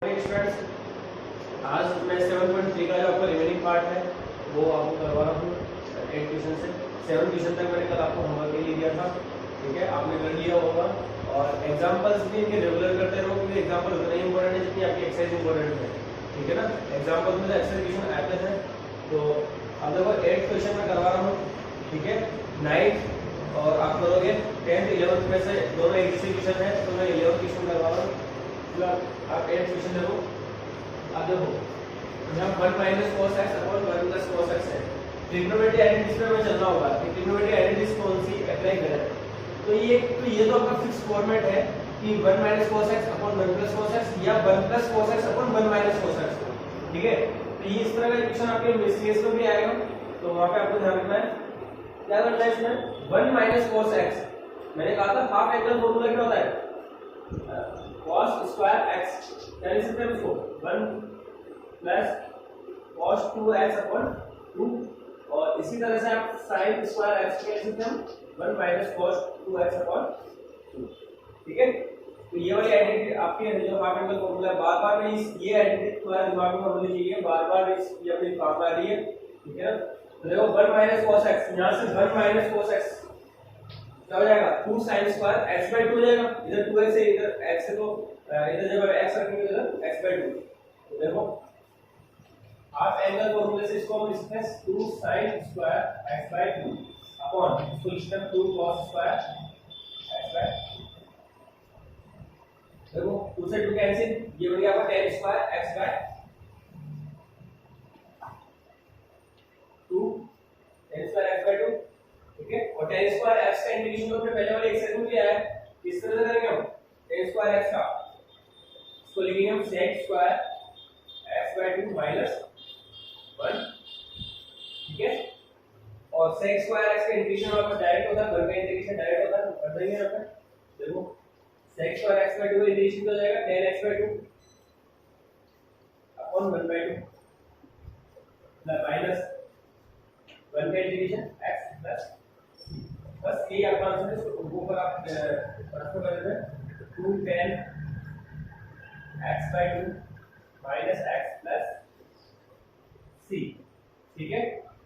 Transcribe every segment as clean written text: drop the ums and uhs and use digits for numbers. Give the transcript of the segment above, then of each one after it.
Students, आज मैं 7.3 का जो आपका रिमेनिंग पार्ट है वो आपको करवा रहा हूँ 8 क्वेश्चन से। 7 क्वेश्चन तक मैंने कल आपको होमवर्क के लिए दिया था, ठीक है, आपने कर लिया होगा। और एग्जांपल्स भी इनके रेगुलर करते रहो क्योंकि एग्जांपल उतना ही इंपॉर्टेंट है जितनी आपकी एक्सरसाइज इंपॉर्टेंट है, ठीक है ना। एग्जांपल में एक्सरसाइज क्वेश्चन आते हैं तो अब देखो 8 क्वेश्चन मैं करवा रहा हूँ, ठीक है। 9th और आप करोगे 10th 11th में से दोनों एक जैसे क्वेश्चन है तो मैं 11th क्वेश्चन करवा रहा हूँ। आप 8 क्वेश्चन देखो। अब देखो यहाँ 1 minus cos x upon 1 plus cos x है। ट्रिग्नोमेट्री आइडेंटिटीज पे हमें चलना होगा कि ट्रिग्नोमेट्री आइडेंटिटीज कौन सी अप्लाई करें। तो ये तो आपका फिक्स फॉर्मेट है कि 1 minus cos x upon 1 plus cos x या 1 plus cos x upon 1 minus cos x, ठीक है। तो ये इस तरह का इक्वेशन आपके मिसलेस में भी आएगा, तो वहां पे आपको ध्यान रखना है। क्या करना है इसमें 1 माइनस cos x, मैंने कहा था हाफ एंगल फॉर्मूला क्या होता है cos स्क्वायर x, क्या लिख सकते हैं उसको 1 प्लस cos 2x अपॉन 2, और इसी तरह से आप sin स्क्वायर x क्या लिख सकते हैं 1 माइनस cos 2x अपॉन 2, ठीक है। तो ये वाली आइडेंटिटी आपके जो हाफ एंगल फॉर्मूला है, बार-बार में इस ये आइडेंटिटी तुम्हारे दिमाग में होनी चाहिए, बार-बार इस ये अपनी काम आ रही है, ठीक है ना। तो देखो 1 माइनस cos x, यहां से 1 माइनस cos x क्या हो जाएगा 2 sin स्क्वायर x by 2 हो जाएगा। इधर 2x है, इधर x है, तो इधर जब x रखेंगे तो इधर x by 2। तो देखो हाफ एंगल फॉर्मूले से इसको हम लिखते हैं 2 sin square x by 2 upon इसको लिखते हैं 2 cos स्क्वायर x by 2। देखो 2 से 2 कैंसिल, ये हो गया आपका tan square x by 2, tan square x by 2, ठीक है। और tan स्क्वायर x का इंटीग्रेशन तो हमने पहले वाले एक्सरसाइज में किया है, किस तरह से करेंगे हम tan स्क्वायर x का, इसको लिखेंगे हम sec square x by 2 minus 1, ठीक है। और sec स्क्वायर x का इंटीग्रेशन आपका डायरेक्ट होता है, 1 का इंटीग्रेशन डायरेक्ट होता है, कर देंगे यहां पे। देखो sec स्क्वायर x by 2 का इंटीग्रेशन हो जाएगा tan x by 2 upon 1 by 2 minus 1 का इंटीग्रेशन x प्लस, बस ये आपका आंसर है। इसको ऊपर आप ट्रांसफर कर देते हैं 2 tan x by 2 minus x plus c, ठीक है।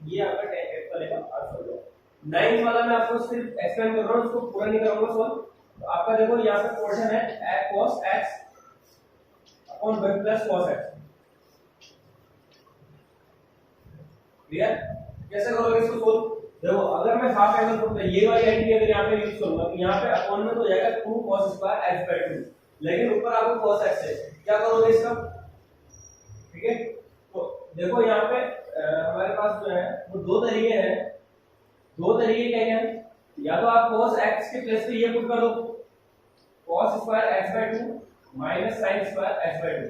ये आपका tan x वाले का आंसर है। 9th वाला मैं आपको सिर्फ एक्सप्लेन कर रहा हूं, उसको पूरा नहीं करूंगा सॉल्व। तो आपका देखो यहां पे पोर्शन है cos x upon 1 plus cos x, clear. कैसे करोगे इसको सोल्व। देखो अगर मैं हाफ एंगल फॉर्मूला ये वाली आइडेंटिटी अगर यहां पे यूज करूंगा तो यहां पे अपॉन में तो हो जाएगा 2 cos स्क्वायर x by 2, लेकिन ऊपर आपको cos x है, क्या करोगे इसका, ठीक है। तो देखो यहां पे हमारे पास जो है वो दो तरीके हैं। दो तरीके क्या हैं, या तो आप cos x के प्लेस पे ये पुट कर दो cos square x by 2 minus sin square x by 2,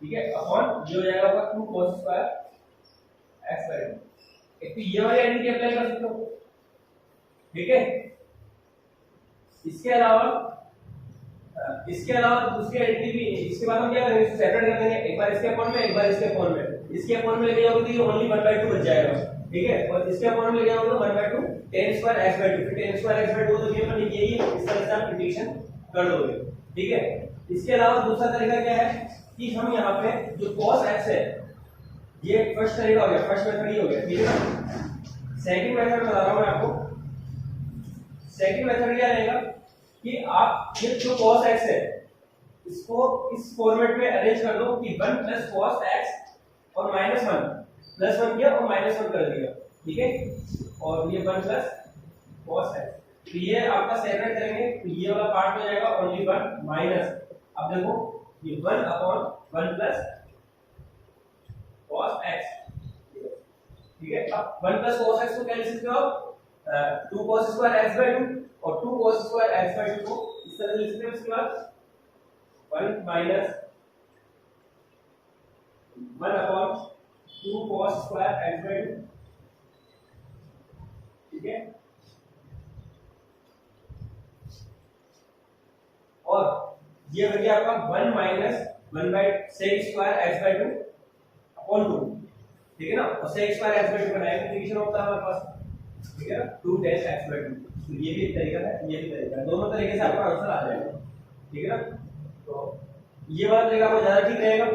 ठीक है, अपॉन ये हो जाएगा आपका 2 cos स्क्वायर x by 2। एक तो ये वाली आइडेंटिटी अप्लाई कर सकते हो, ठीक है। इसके अलावा दूसरी आइडेंटिटी भी, इसके बाद हम क्या करेंगे इसको सेपरेट कर देंगे, एक बार इसके अपॉन में एक बार इसके अपॉन में। इसके अपॉन में लेके जाओगे तो ये ओनली 1 by 2 बच जाएगा, ठीक है। और इसके अपॉन में लेके जाओगे तो 1 by 2 tan square x by 2, फिर tan स्क्वायर x by 2 तो ये अपन यही इस तरह से आप इंटीग्रेशन कर दोगे, ठीक है। इसके अलावा दूसरा तरीका क्या है कि हम यहाँ पे जो cos x है, ये फर्स्ट तरीका हो गया, फर्स्ट मेथड ये हो गया, ठीक है ना। सेकंड मेथड बता रहा हूं मैं आपको। सेकंड मेथड क्या रहेगा कि आप ये जो cos x है इसको इस फॉर्मेट में अरेंज कर दो कि 1 प्लस cos x और माइनस 1 प्लस 1 किया और माइनस 1 कर दिया, ठीक है। और ये 1 प्लस cos x, तो ये आपका सेपरेट करेंगे तो ये वाला पार्ट हो जाएगा ओनली 1 माइनस, अब देखो ये 1 अपॉन 1 प्लस cos x, ठीक है। अब 1 प्लस cos x को क्या लिख सकते हो आप 2 cos स्क्वायर x by 2 और 2 cos स्क्वायर x by 2 को इस तरह से लिख सकते हैं। उसके बाद 1 minus 1 upon 2 cos square x by 2, ठीक है। और ये हो गया आपका 1 minus 1 by sec square x by 2 upon 2, ठीक है ना। और sec स्क्वायर x by 2 का डायरेक्ट इंटीग्रेशन होता है हमारे पास, ठीक है, 2 tan x by 2। तो ये भी एक तरीका है, ये भी तरीका है, दोनों तरीके से आपका आंसर आ जाएगा, ठीक है ना। तो ये वाला तरीका आपको ज्यादा ठीक रहेगा।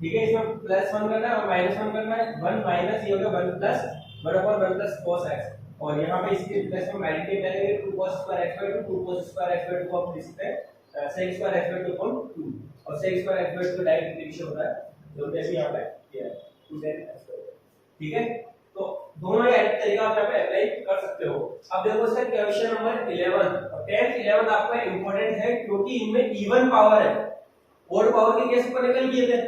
ठीक है, इसमें +1 करना है और -1 करना है। 1 माइनस ये हो गया 1 प्लस 1/1 प्लस cos x, और यहाँ पे इसके प्लस में मल्टीप्लाई करेंगे 2 cos square x by 2, 2 cos square x by 2 को आप लिख सकते हैं sec square x by 2 upon 2, और sec स्क्वायर x by 2 का डायरेक्ट इंटीग्रेशन होता है जो जैसे यहाँ पे किया है 2 tan x स्क्वायर। ठीक है, तो दोनों ये तरीका आप यहाँ पे अप्लाई कर सकते हो। अब देखो इसका क्वेश्चन नंबर 11 और 10 11 आपका इंपॉर्टेंट है क्योंकि इनमें इवन पावर है, ओड पावर के केस पर निकल गए थे।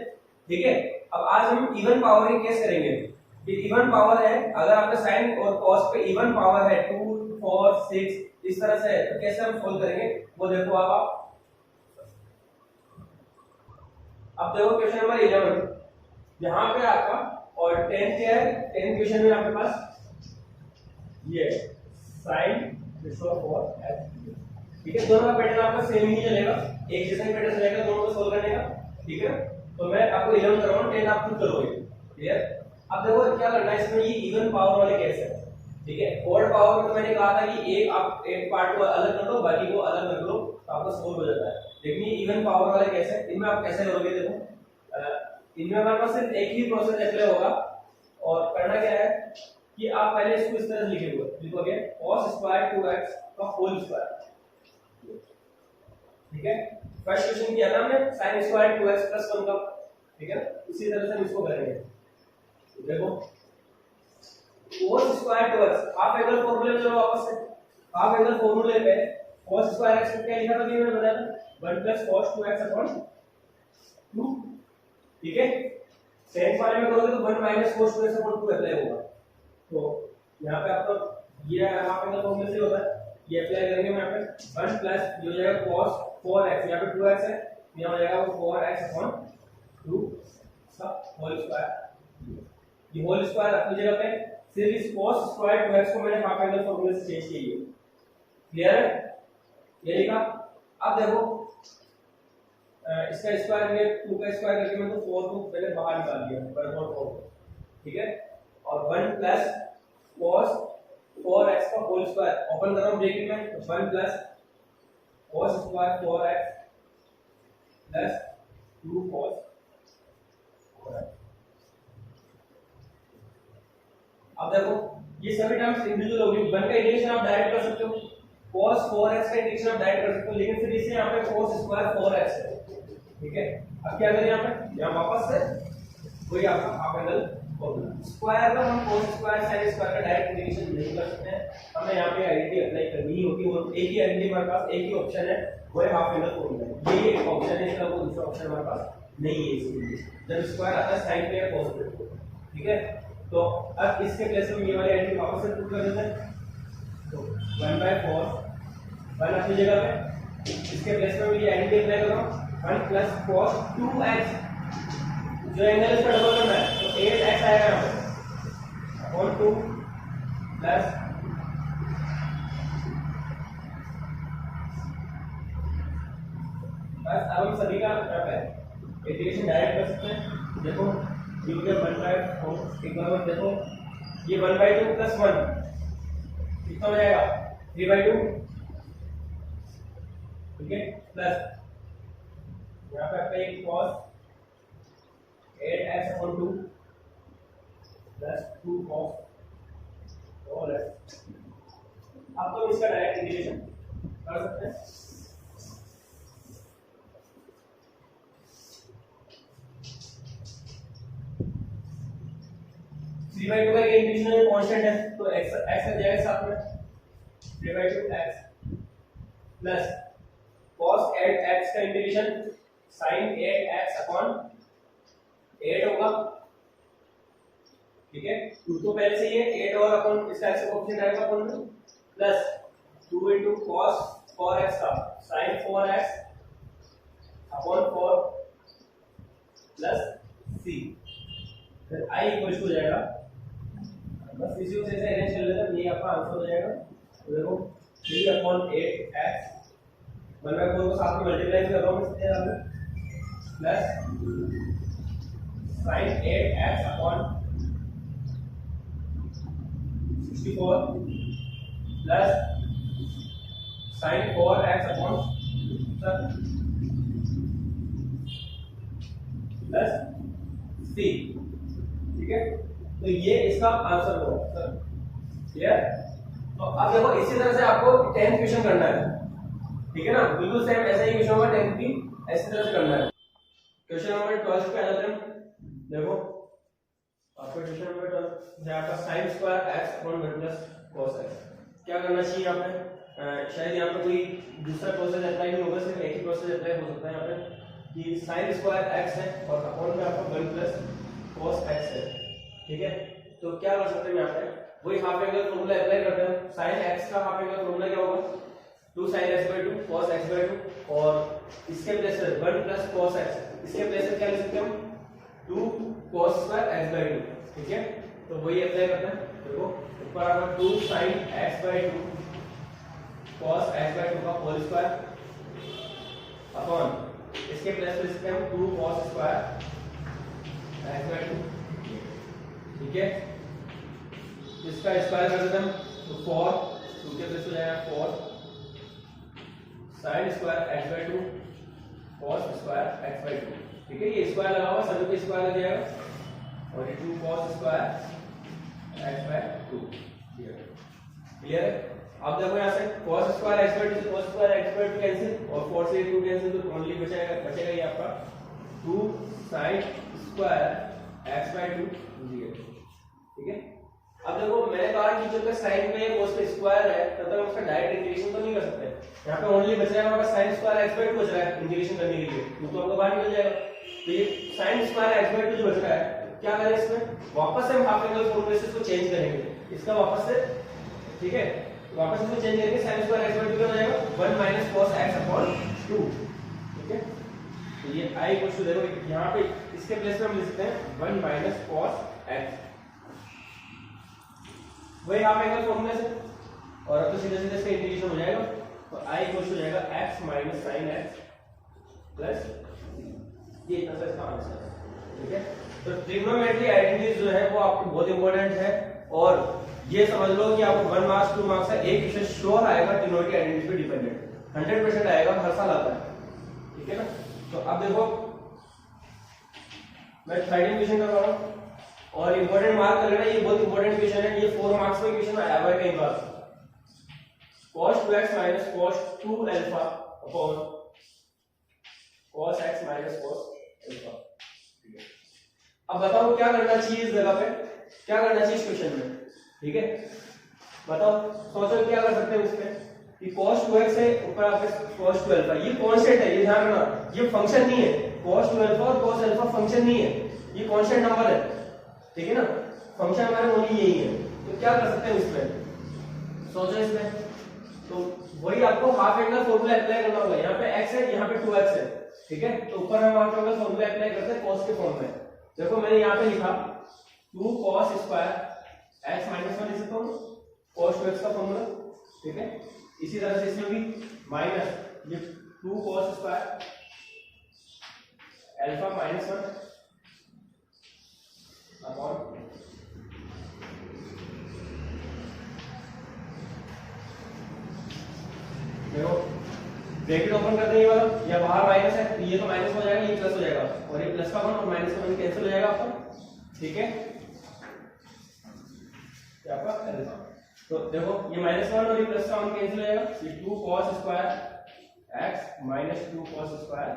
ठीक है, अब आज हम इवन पावर के केस करेंगे। ये इवन पावर है, अगर आपके साइन और कॉस पे इवन पावर है 2 4 6 इस तरह से है तो कैसे हम सोल्व करेंगे वो देखो। अब देखो क्वेश्चन नंबर 11 यहाँ पे आपका, और 10 क्या है, 10 क्वेश्चन में आपके पास ये sin for x। ठीक है, दोनों का पैटर्न आपका सेम ही चलेगा, एक जैसा ही पैटर्न चलेगा दोनों को सोल्व करने का। ठीक है, तो मैं आपको 11 करवाऊं, 10 आप खुद करोगे। क्लियर? अब देखो क्या करना है, इसमें ये इवन पावर वाले केस है। ठीक है, ऑड पावर में तो मैंने कहा था कि एक आप एक पार्ट को अलग कर लो बाकी को अलग कर लो तो आपको सोल्व हो जाता है, लेकिन ये इवन पावर वाले केस है, इनमें आप कैसे करोगे देखो। इनमें हमारे पास सिर्फ एक ही प्रोसेस अप्लाई होगा, और करना क्या है कि आप पहले इसको इस तरह लिखोगे cos स्क्वायर 2x का होल स्क्वायर। ठीक है, फर्स्ट क्वेश्चन किया था हमने sin स्क्वायर 2x प्लस 1 का। ठीक है, इसी तरह से हम इसको करेंगे। देखो cos square 2x half angle फॉर्मूले में चलो वापस से, हाफ एंगल फॉर्मूले पे cos स्क्वायर x को क्या लिखा था ये मैंने बताया था 1 प्लस cos 2x अपॉन 2। ठीक है, सेकंड वाले में करोगे तो 1 minus cos 2x upon 2 apply होगा। तो यहाँ पे आपका ये हाफ एंगल फॉर्मूले से होता है, ये अप्लाई करेंगे यहाँ पे 1 प्लस ये हो जाएगा cos 4x, यहाँ पे 2x है, यहाँ हो जाएगा वो 4x अपॉन 2 सब होल स्क्वायर। ये होल स्क्वायर अपनी जगह पे, सिर्फ इस cos स्क्वायर 2x को मैंने हाफ एंगल फॉर्मूले से चेंज किया है। क्लियर है, ये लिखा। अब देखो इसका स्क्वायर में 2 का स्क्वायर करके मैं तो 4 को पहले बाहर निकाल दिया 1/4। ठीक है, और 1 प्लस cos 4x का होल स्क्वायर ओपन कर रहा हूं ब्रैकेट में, तो 1 plus cos square 4x plus 2 cos 4x। अब देखो ये सभी टर्म्स इंडिविजुअल होगी, 1 का इंटीग्रेशन आप डायरेक्ट कर सकते हो, cos 4x का इंटीग्रेशन आप डायरेक्ट कर सकते हो, लेकिन फिर इसे यहाँ पे cos स्क्वायर 4x है। ठीक है, अब क्या करें यहाँ पे, यहाँ वापस से वही आपका हाफ एंगल फॉर्मूला स्क्वायर का हम cos स्क्वायर sin स्क्वायर का डायरेक्ट इंटीग्रेशन नहीं कर सकते हैं, हमें यहाँ पे आइडेंटिटी अप्लाई करनी ही होगी। और एक ही आइडेंटिटी हमारे पास, एक ही ऑप्शन है, वो है हाफ एंगल फॉर्मूला। ये एक ऑप्शन है, इसका वो दूसरा ऑप्शन हमारे पास नहीं है। इसलिए जब स्क्वायर आता है साइन पे पॉजिटिव। ठीक है, तो अब इसके प्लेस में ये वाली आइडेंटिटी वापस से पुट कर देते हैं, तो 1/4 1 अपनी जगह पे, इसके प्लेस में ये आइडेंटिटी अप्लाई कर रहा हूं 1 प्लस cos 2x, जो एंगल इसका डबल करना है तो 8x आएगा यहाँ पे और 2 प्लस बस। अब हम सभी का यहाँ पे इंटीग्रेशन डायरेक्ट कर सकते हैं। देखो ये हो गया 1/4, एक बार देखो ये 1/2 प्लस 1 कितना हो जाएगा 3/2। ठीक है, प्लस यहाँ पे आपका एक cos 8x upon 2 plus 2 cos 4x। अब तो इसका डायरेक्ट इंटीग्रेशन कर सकते हैं। थ्री बाई टू का इंटीग्रेशन कांस्टेंट है तो x आ जाएगा साथ में 3/2x प्लस cos 8x का इंटीग्रेशन sin 8x अपॉन 8 होगा। ठीक है, 2 तो पहले से ही है, 8 और अपन इसका x कोएफिशिएंट आएगा अपन में प्लस 2 into cos 4x का sin 4x upon 4 plus c, फिर i इक्वल हो जाएगा, बस इसी को से अरेंज कर लेते हैं, ये आपका आंसर हो जाएगा। तो देखो 3/8x 1/4 को साथ में मल्टीप्लाई कर रहा हूं इसके साथ plus sin 8x upon 64 plus sin 4x upon plus C, ठीक है। तो ये इसका आंसर होगा, क्लियर। तो अब देखो इसी तरह से आपको 10th क्वेश्चन करना है, ठीक है ना, बिल्कुल सेम ऐसा ही क्वेश्चन होगा 10th भी ऐसी तरह से करना है। क्वेश्चन नंबर 12 पे आ जाते हैं। देखो आपका क्वेश्चन नंबर 12 है आपका sin square x upon 1 plus cos x। क्या करना चाहिए यहाँ पे, शायद यहाँ पे कोई दूसरा प्रोसेस अप्लाई नहीं होगा, सिर्फ एक ही प्रोसेस अप्लाई हो सकता है यहाँ पे कि sin स्क्वायर x है और अपॉन में आपका 1 प्लस cos x है, ठीक है। तो क्या कर सकते हैं यहाँ पे, वही हाफ एंगल फॉर्मूला अप्लाई करते हैं। sin x का हाफ एंगल फॉर्मूला क्या होगा, 2 sin x by 2 cos x by 2 और इसके प्लेस पर 1 प्लस cos x, इसके प्लेस पर क्या लिख सकते हैं हम 2 cos स्क्वायर x by 2, ठीक है। तो वही अप्लाई करते हैं। देखो ऊपर आपका 2 sin x by 2 cos x by 2 का होल स्क्वायर अपॉन इसके प्लेस पर लिख सकते हैं 2 cos स्क्वायर x by 2, ठीक है। इसका स्क्वायर कर देते हैं तो 4, 2 के प्लेस हो जाएगा 4 sin square x by 2 cos square x by 2, ठीक है। ये स्क्वायर लगा हुआ सभी पे स्क्वायर लग जाएगा और ये 2 cos square x by 2, clear है। अब देखो यहाँ से cos स्क्वायर x by 2 से cos square x by 2 cancel और 4 से 2 कैंसिल, तो ओनली बचेगा ये आपका 2 sin स्क्वायर x by 2, ठीक है। अब देखो मैंने कहा कि जब तक साइन पे cos पे स्क्वायर है तब तक हम उसका डायरेक्ट इंटीग्रेशन तो नहीं कर सकते। यहाँ पे ओनली बच जाएगा हमारा sin स्क्वायर x by 2 बच रहा है इंटीग्रेशन करने के लिए, तो हमको बाहर निकल जाएगा। तो ये sin स्क्वायर x by 2 जो बच रहा है, क्या करें इसमें वापस से हम हाफ एंगल फॉर्मूले से इसको चेंज करेंगे, इसका वापस से, ठीक है। वापस इसको चेंज करके sin स्क्वायर x by 2 क्या हो जाएगा 1 माइनस cos x अपॉन 2, ठीक है। तो ये i इक्वल टू देखो यहाँ पे इसके प्लेस पे हम लिख सकते हैं 1 माइनस cos x, वही हाफ एंगल फॉर्मूले से, और अब तो सीधे सीधे इसका इंटीग्रेशन हो जाएगा। तो i इक्वल टू जाएगा x minus sin x plus ये इतना सा इसका आंसर है, ठीक है। तो ट्रिग्नोमेट्री आइडेंटिटीज जो है वो आपको बहुत इंपॉर्टेंट है, और ये समझ लो कि आपको 1 मार्क्स 2 मार्क्स का एक क्वेश्चन श्योर आएगा ट्रिग्नोमेट्री आइडेंटिटी पे डिपेंडेंट, 100% आएगा, हर साल आता है, ठीक है ना। तो अब देखो मैं 13 क्वेश्चन कर रहा हूँ और इंपॉर्टेंट मार्क कर लेना, ये बहुत इंपॉर्टेंट क्वेश्चन है, ये 4 मार्क्स में क्वेश्चन आया हुआ है कई बार। cos 2x minus cos 2 alpha upon cos x minus cos alpha, ठीक है। अब बताओ क्या करना चाहिए इस जगह पे, क्या करना चाहिए इस क्वेश्चन में, ठीक है। बताओ सोचो क्या कर सकते हैं इसमें कि cos 2x है ऊपर आपके cos 2 alpha, ये कांस्टेंट है, ये ध्यान रखना, ये फंक्शन नहीं है। cos 2 alpha और cos alpha फंक्शन नहीं है, ये कांस्टेंट नंबर है, ठीक है ना। फंक्शन हमारा ओनली यही है। तो क्या कर सकते हैं इसमें, सोचो इसमें, तो वही आपको हाफ एंगल फॉर्मूला अप्लाई करना होगा। यहाँ पे x है, यहाँ पे 2x है, ठीक है। तो ऊपर हम हाफ एंगल फॉर्मूला अप्लाई करते हैं cos के फॉर्म में। देखो मैंने यहाँ पे लिखा 2 cos स्क्वायर x माइनस 1 लिख सकता हूँ cos 2x का फॉर्मूला, ठीक है। इसी तरह से इसमें भी माइनस ये 2 cos square alpha minus 1 upon देखो ब्रैकेट ओपन करते हैं, ये वाला या बाहर माइनस है तो ये तो माइनस हो जाएगा, ये प्लस हो जाएगा, और ये प्लस का 1 और माइनस का 1 कैंसिल हो जाएगा आपका, ठीक है। क्या आपका अल्फा, तो देखो ये माइनस 1 और ये प्लस का 1 कैंसिल हो जाएगा, ये 2 cos square x minus 2 cos square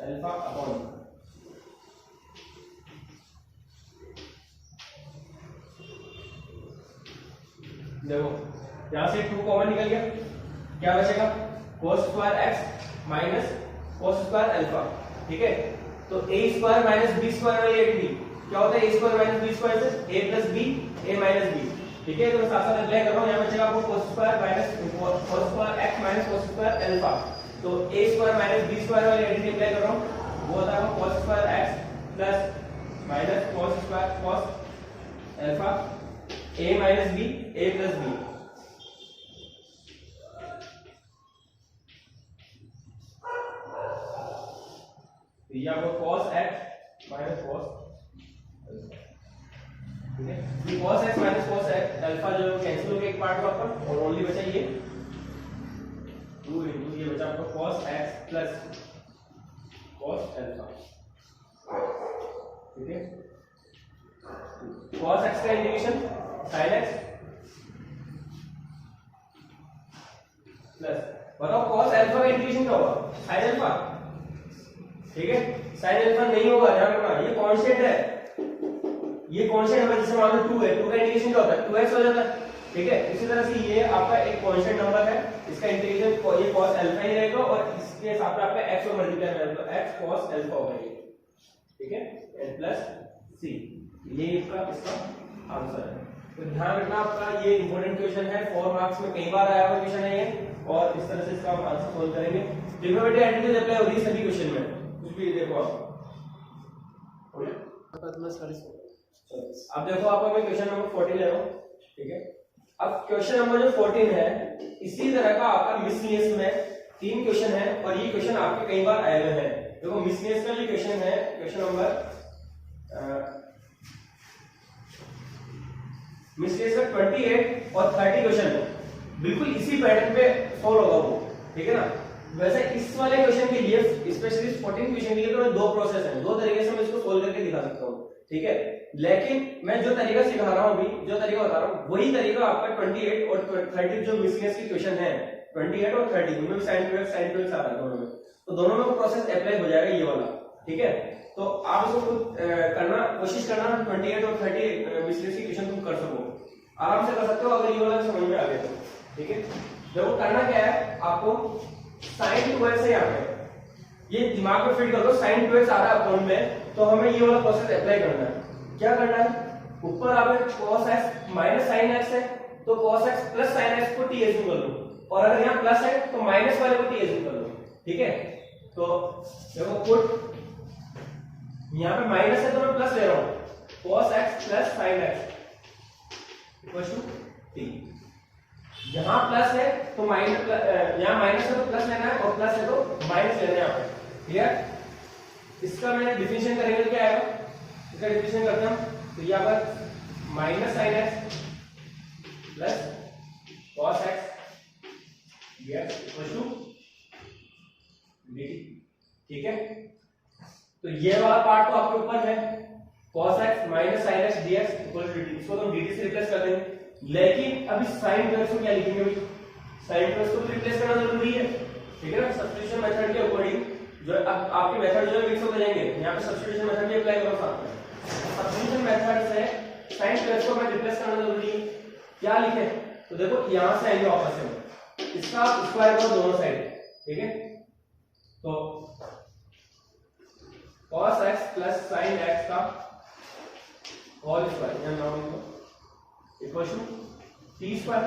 alpha upon देखो यहां से 2 कॉमन निकल गया, क्या बचेगा cos square x minus cos square alpha, ठीक है। तो a square minus b square वाली आइडेंटिटी क्या होता है, a square minus b square से a plus b a minus b, ठीक है। तो मैं साथ साथ अप्लाई कर रहा हूं, यहां बचेगा आपको cos square minus cos square x minus cos square alpha. तो a square minus b square वाली आइडेंटिटी अप्लाई कर रहा हूं, वो होता है cos square x plus minus cos square cos alpha a minus b a plus b, ये आपको cos x minus cos alpha, ठीक है। ये cos x minus cos alpha जो कैंसिल हो गया एक पार्ट पर, और ओनली बचा ये 2 इनटू ये बचा आपको cos x plus cos alpha, ठीक है। cos x का इंटीग्रेशन sin x प्लस बताओ cos अल्फा का इंटीग्रेशन क्या होगा sin अल्फा, ठीक है। sin अल्फा नहीं होगा, ध्यान रखना ये कांस्टेंट है, ये कांस्टेंट नंबर जैसे मान लो 2 है, 2 का इंटीग्रेशन क्या होता है 2x हो जाता है, ठीक है। इसी तरह से ये आपका एक कांस्टेंट नंबर है, इसका इंटीग्रेशन ये cos अल्फा ही रहेगा और इसके साथ में आपका x और मल्टीप्लाई में तो x cos अल्फा होगा ये, ठीक है, n प्लस c, ये इसका आंसर है। तो ध्यान रखना आपका ये इंपॉर्टेंट क्वेश्चन है, 4 मार्क्स में कई बार आया हुआ क्वेश्चन है ये, और इस तरह से इसका हम आंसर सोल्व करेंगे। ट्रिग्नोमेट्री एंटिटीज अप्लाई हो रही है सभी क्वेश्चन में, कुछ भी देखो आप। अब देखो आप मैं क्वेश्चन नंबर 14 ले रहा हूं, ठीक है। अब क्वेश्चन नंबर जो 14 है इसी तरह का आपका मिसलिनियस में 3 क्वेश्चन है और ये क्वेश्चन आपके कई बार आए हुए हैं। देखो मिसलिनियस का जो क्वेश्चन है क्वेश्चन नंबर मिसलिनियस का 28 और 30 क्वेश्चन है, बिल्कुल इसी पैटर्न पे सॉल्व होगा वो, ठीक है ना। वैसे इस वाले क्वेश्चन के लिए स्पेशली 14 क्वेश्चन के लिए तो 2 प्रोसेस हैं, 2 तरीके से मैं इसको सोल्व करके दिखा सकता हूं, ठीक है। लेकिन मैं जो तरीका सिखा रहा हूं अभी, जो तरीका बता रहा हूं वही तरीका आपका 28 और 30 जो मिसलिनियस के क्वेश्चन है 28 और 30 उनमें sin 2x sin 2x आ रहा है दोनों में, तो दोनों में प्रोसेस अप्लाई हो जाएगा ये वाला, ठीक है। तो आप इसको खुद करना कोशिश करना 28 और 30 मिसलिनियस के क्वेश्चन तुम कर सको, आराम से कर सकते हो अगर ये वाला समझ में आ गया तो, ठीक है। देखो करना क्या है आपको sin 2x है, यहाँ पे ये दिमाग में फिट कर लो sin 2x आ रहा है अकाउंट में, तो हमें ये वाला प्रोसेस अप्लाई करना है। क्या करना है, ऊपर आपके cos x minus sin x है तो cos x plus sin x को t एज्यूम कर लो, और अगर यहाँ प्लस है तो माइनस वाले को t एज्यूम कर लो, ठीक है। तो देखो पुट यहाँ पे माइनस है तो मैं प्लस ले रहा हूँ, cos x plus sin x equals to t। यहाँ प्लस है तो माइनस, यहाँ माइनस है तो प्लस लेना है और प्लस है तो माइनस लेना है यहाँ पे, क्लियर। इसका मैंने डिफिनेशन करेंगे तो क्या आएगा, इसका डिफिनेशन करते हैं तो यहाँ पर minus sin x plus cos x dx equals to dt, ठीक है। तो ये वाला पार्ट तो आपके ऊपर है cos x minus sin x dx equals to dt, इसको तो हम dt से रिप्लेस कर देंगे। लेकिन अभी sin 2x को क्या लिखेंगे, अभी sin 2x को रिप्लेस करना जरूरी है, ठीक है ना। सब्स्टिट्यूशन मेथड के अकॉर्डिंग जो अब आपके मेथड जो मिक्स होते जाएंगे, यहाँ पे सब्स्टिट्यूशन मेथड भी अप्लाई करो साथ में। सब्स्टिट्यूशन मेथड से sin 2x को मैं रिप्लेस करना जरूरी है, क्या लिखे तो देखो यहां से आएंगे वापस से इसका स्क्वायर करो दोनों साइड, ठीक है। तो cos x plus sin x का whole square equal to t square,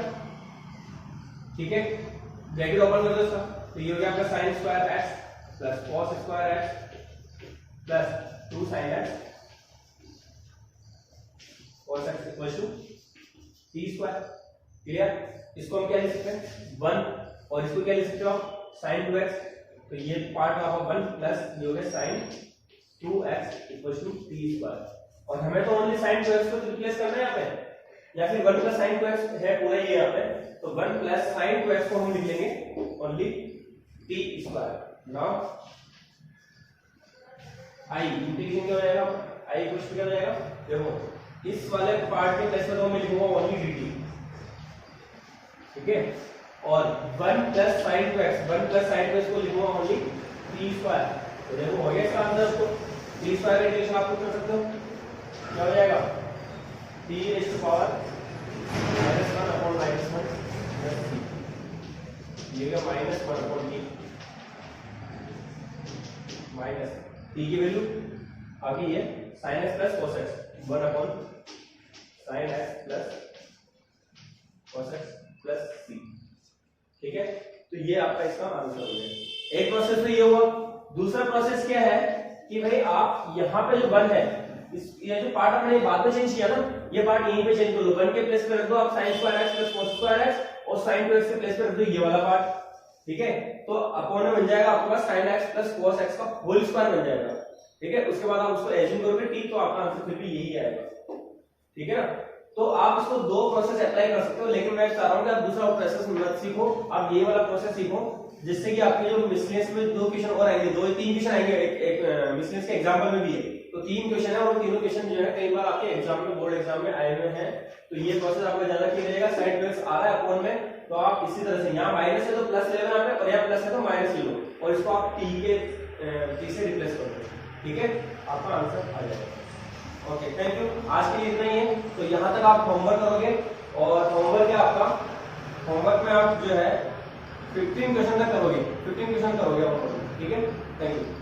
ठीक है। ब्रैकेट ओपन कर दो इसका, तो ये हो गया आपका sin square x plus cos square x plus 2 sin x cos x equal to t square, clear. इसको हम क्या लिख सकते हैं 1 और इसको क्या लिख सकते हो आप sin 2x, तो ये पार्ट आपका 1 प्लस ये हो गया sin 2x equal to t square. और हमें तो ओनली sin 2x को रिप्लेस करना है यहाँ पे, या फिर 1 प्लस sin 2x है पूरा ये यहाँ पे, तो 1 प्लस sin 2x को हम लिख लेंगे only t square. Now i integration क्या हो जाएगा, i इक्वल टू क्या हो जाएगा, देखो इस वाले पार्ट के प्लेस पे तो मैं लिखूंगा ओनली dt, ठीक है। और 1 प्लस sin 2x को लिखूंगा ओनली t स्क्वायर, तो देखो हो गया इसका आंसर। आपको t स्क्वायर का इंटीग्रेशन आप कर सकते हो, क्या हो जाएगा t raised to power -1/-1 ये का -1/t माइनस t की वैल्यू आगे ये sin x plus cos x 1/sin x plus cos x plus c, ठीक है। तो ये आपका इसका आंसर हो गया। एक प्रोसेस तो ये हुआ, दूसरा प्रोसेस क्या है कि भाई आप यहाँ पे जो 1 है ये जो पार्ट हमने बाद में चेंज किया ना, ये पार्ट यहीं पे चेंज कर दो, 1 के प्लेस पे रख दो आप sin square x plus cos square x और sin 2x के प्लेस पे रख दो ये वाला पार्ट, ठीक है। तो अपॉन में बन जाएगा आपके पास sin x plus cos x का होल स्क्वायर बन जाएगा, ठीक है। उसके बाद आप उसको एज्यूम करोगे t, तो आपका आंसर फिर भी यही आएगा, ठीक है ना। तो आप इसको 2 प्रोसेस अप्लाई कर सकते हो, लेकिन मैं चाह रहा हूं कि आप दूसरा प्रोसेस मत सीखो, आप ये वाला प्रोसेस सीखो, जिससे कि आपके जो मिसलेनियस में 2 क्वेश्चन और आएंगे, 2-3 क्वेश्चन आएंगे एक मिसलेनियस के एग्जाम्पल में भी है, तो 3 क्वेश्चन है और तीनों क्वेश्चन जो है कई बार आपके एग्जाम में, बोर्ड एग्जाम में आए हुए हैं। तो ये प्रोसेस आपका ज्यादा क्लियर रहेगा। साइन 2x आ रहा है अपॉन में, तो आप इसी तरह से यहाँ माइनस है तो प्लस ले लो यहाँ पे, और यहाँ प्लस है तो माइनस ले लो, और इसको आप t से रिप्लेस कर दो, ठीक है, आपका आंसर आ जाएगा। Okay, thank you. आज के लिए इतना ही है। तो यहाँ तक आप होमवर्क करोगे, और होमवर्क है आपका, होमवर्क में आप जो है 15 क्वेश्चन तक करोगे, 15 क्वेश्चन करोगे होमवर्क, ठीक है। Thank you.